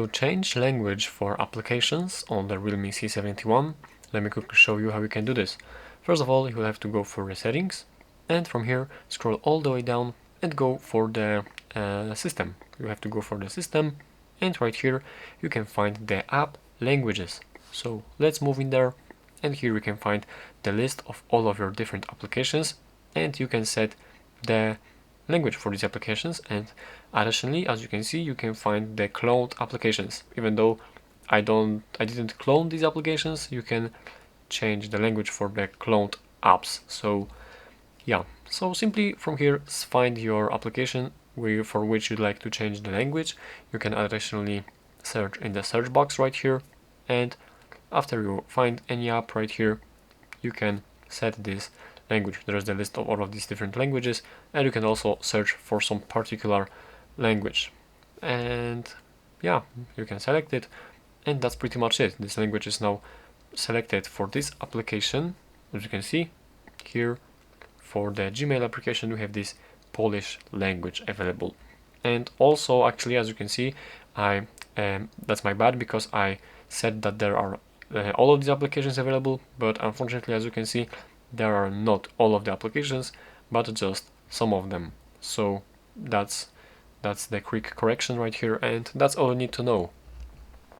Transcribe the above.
To change language for applications on the Realme C71, let me quickly show you how you can do this. First of all, you will have to go for the settings, and from here scroll all the way down and go for the system. You have to go for the system, and right here you can find the app languages. So let's move in there, and here you can find the list of all of your different applications, and you can set the language for these applications. And additionally, as you can see, you can find the cloned applications. Even though I didn't clone these applications, you can change the language for the cloned apps. So yeah, so simply from here find your application for which you'd like to change the language. You can additionally search in the search box right here, and after you find any app right here, you can set this language. There's the list of all of these different languages, and you can also search for some particular language. And yeah, you can select it, and that's pretty much it. This language is now selected for this application. As you can see here, for the Gmail application, we have this Polish language available. And also, actually, as you can see, that's my bad, because I said that there are all of these applications available, but unfortunately, as you can see, there are not all of the applications, but just some of them. So that's the quick correction right here, and that's all you need to know.